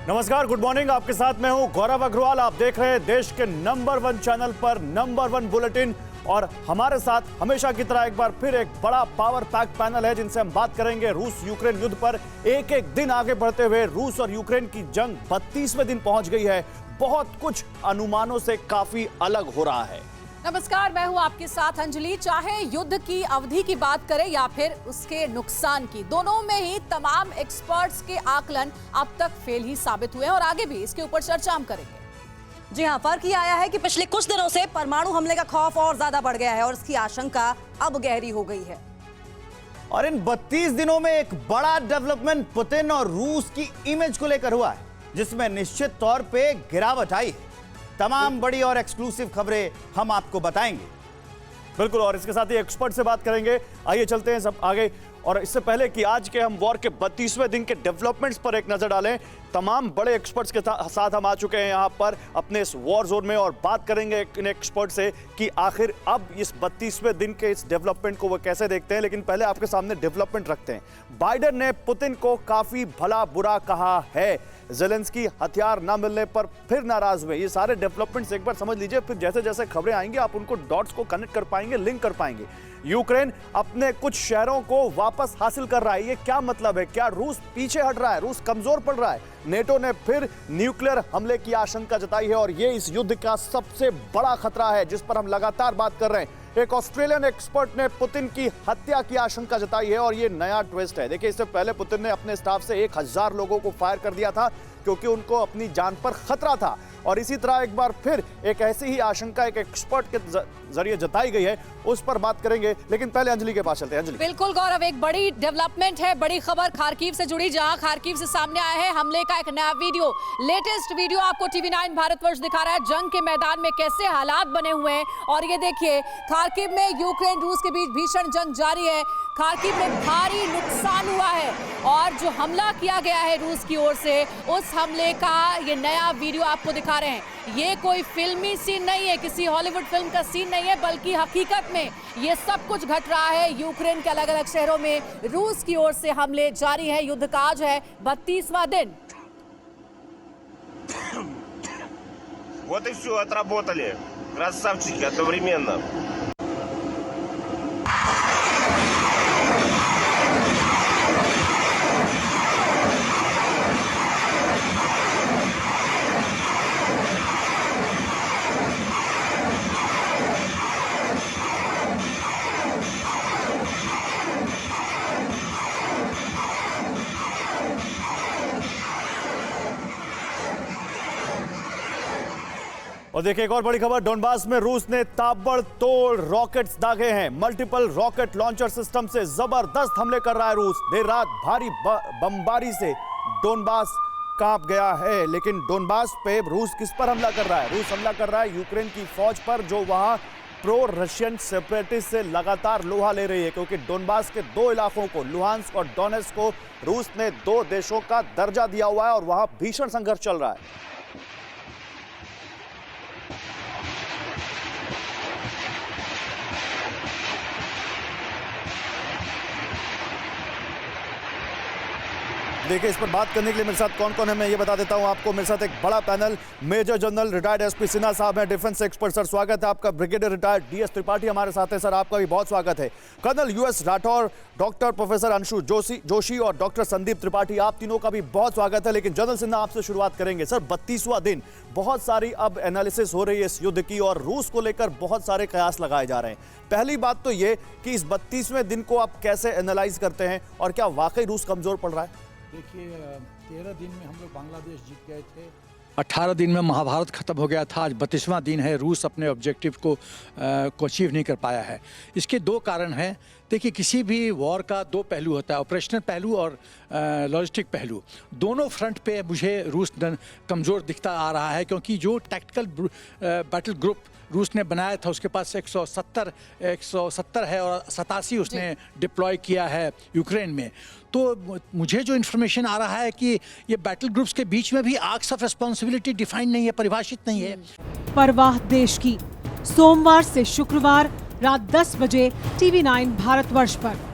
नमस्कार, good morning. आपके साथ मैं हूं गौरव अग्रवाल। आप देख रहे हैं देश के नंबर 1 चैनल पर नंबर 1 बुलेटिन। और हमारे साथ हमेशा की तरह एक बार फिर एक बड़ा पावर पैक पैनल है जिनसे हम बात करेंगे रूस यूक्रेन युद्ध पर। एक एक दिन आगे बढ़ते हुए रूस और यूक्रेन की जंग 32वें दिन पहुंच गई है। बहुत कुछ अनुमानों से काफी अलग हो रहा है। नमस्कार, मैं हूं आपके साथ अंजलि। चाहे युद्ध की अवधि की बात करें या फिर उसके नुकसान की, दोनों में ही तमाम एक्सपर्ट्स के आकलन अब तक फेल ही साबित हुए हैं और आगे भी इसके ऊपर चर्चा हम करेंगे। जी हां, फर्क ये आया है कि पिछले कुछ दिनों से परमाणु हमले का खौफ और ज्यादा बढ़ गया है और इसकी आशंका अब गहरी हो गई है। और इन 32 दिनों में एक बड़ा डेवलपमेंट पुतिन और रूस की इमेज को लेकर हुआ है, जिसमें निश्चित तौर पे गिरावट आई है। तमाम बड़ी और एक्सक्लूसिव खबरें हम आपको बताएंगे। बिल्कुल, और इसके साथ ही एक्सपर्ट से बात करेंगे। आइए चलते हैं सब आगे। और इससे पहले कि आज के हम वॉर के 32वें दिन के डेवलपमेंट्स पर एक नजर डालें, तमाम बड़े एक्सपर्ट्स के साथ हम आ चुके हैं यहां पर अपने इस वॉर जोन में, और बात करेंगे इन एक्सपर्ट से कि आखिर अब इस 32वें दिन के इस डेवलपमेंट को वो कैसे देखते हैं। लेकिन पहले आपके सामने डेवलपमेंट रखते हैं। बाइडेन ने पुतिन को काफी भला बुरा कहा है। ज़ेलेंस्की हथियार न मिलने पर फिर नाराज हुए। ये सारे डेवलपमेंट्स एक बार समझ लीजिए, फिर जैसे जैसे खबरें आएंगी आप उनको डॉट्स को कनेक्ट कर पाएंगे, लिंक कर पाएंगे। यूक्रेन अपने कुछ शहरों को वापस हासिल कर रहा है। ये क्या मतलब है? क्या रूस पीछे हट रहा है? रूस कमजोर पड़ रहा है? नेटो ने फिर न्यूक्लियर हमले की आशंका जताई है और ये इस युद्ध का सबसे बड़ा खतरा है जिस पर हम लगातार बात कर रहे हैं। एक ऑस्ट्रेलियन एक्सपर्ट ने पुतिन की हत्या की आशंका जताई है और ये नया ट्विस्ट है। देखिए, इससे पहले पुतिन ने अपने स्टाफ से 1000 लोगों को फायर कर दिया था क्योंकि उनको अपनी जान पर खतरा था। और इसी तरह एक बार फिर एक ऐसी ही आशंका एक एक्सपर्ट के जरिए जताई गई है, उस पर बात करेंगे। लेकिन पहले अंजलि के पास चलते हैं। अंजलि। बिल्कुल गौरव, एक बड़ी डेवलपमेंट है, बड़ी खबर खार्किव से जुड़ी, जहां खार्किव से सामने आया है हमले का एक नया वीडियो। लेटेस्ट वीडियो आपको TV9 भारतवर्ष दिखा रहा है। जंग के मैदान में कैसे हालात बने हुए हैं और ये देखिए, खार्किव में यूक्रेन रूस के बीच भीषण जंग जारी है। खार्किव में भारी नुकसान हुआ है और जो हमला किया गया है रूस की ओर से, उस हमले का ये नया वीडियो आपको दिखा रहे हैं। ये कोई फिल्मी सीन नहीं है, किसी हॉलीवुड फिल्म का सीन नहीं है, बल्कि हकीकत में ये सब कुछ घट रहा है। यूक्रेन के अलग अलग शहरों में रूस की ओर से हमले जारी हैं। युद्ध का आज है 32वां दिन। Вот и все, отработали. Красавчики одновременно. और देखिए, एक और बड़ी खबर। डोनबास में रूस ने ताबड़तोड़ रॉकेट्स दागे हैं। मल्टीपल रॉकेट लॉन्चर सिस्टम से जबरदस्त हमले कर रहा है रूस। देर रात भारी बमबारी से डोनबास कांप गया है। लेकिन डोनबास पे रूस किस पर हमला कर रहा है? रूस हमला कर रहा है यूक्रेन की फौज पर, जो वहां प्रो रशियन सेपरेटिस्ट से लगातार लोहा ले रही है, क्योंकि डोनबास के 2 इलाकों को, लुहांस्क और डोनेट्स्क को, रूस ने 2 देशों का दर्जा दिया हुआ है और वहां भीषण संघर्ष चल रहा है। देखिए, इस पर बात करने के लिए मेरे साथ कौन कौन है मैं ये बता देता हूं आपको। मेरे साथ एक बड़ा panel, major general retired SP Sinha साहब हैं, डिफेंस एक्सपर्ट। सर स्वागत है आपका। ब्रिगेडियर रिटायर्ड DS त्रिपाठी हमारे साथ है। सर आपका भी बहुत स्वागत है। Colonel US Rathore, doctor professor Anshu Joshi और डॉक्टर संदीप त्रिपाठी, आप तीनों का भी बहुत स्वागत है। लेकिन जनरल सिन्हा, आपसे शुरुआत करेंगे। सर, 32वां दिन, बहुत सारी अब एनालिसिस हो रही है इस युद्ध की और रूस को लेकर बहुत सारे कयास लगाए जा रहे हैं। पहली बात तो ये कि इस 32वें दिन को आप कैसे एनालाइज करते हैं और क्या वाकई रूस कमजोर पड़ रहा है? देखिए, 13 दिन में हम लोग बांग्लादेश जीत गए थे। 18 दिन में महाभारत खत्म हो गया था। आज 32वां दिन है। रूस अपने ऑब्जेक्टिव को अचीव नहीं कर पाया है। इसके 2 कारण हैं। देखिए, किसी भी वॉर का 2 पहलू होता है, ऑपरेशनल पहलू और लॉजिस्टिक पहलू। दोनों फ्रंट पे मुझे रूस कमज़ोर दिखता आ रहा है, क्योंकि जो टैक्टिकल बैटल ग्रुप रूस ने बनाया था उसके पास 170 है और 87 उसने डिप्लॉय किया है यूक्रेन में। तो मुझे जो इन्फॉर्मेशन आ रहा है कि ये बैटल ग्रुप्स के बीच में भी आर्क्स ऑफ रिस्पॉन्सिबिलिटी डिफाइन नहीं है, परिभाषित नहीं है। परवाह देश की, सोमवार से शुक्रवार रात 10 बजे TV9 भारतवर्ष पर।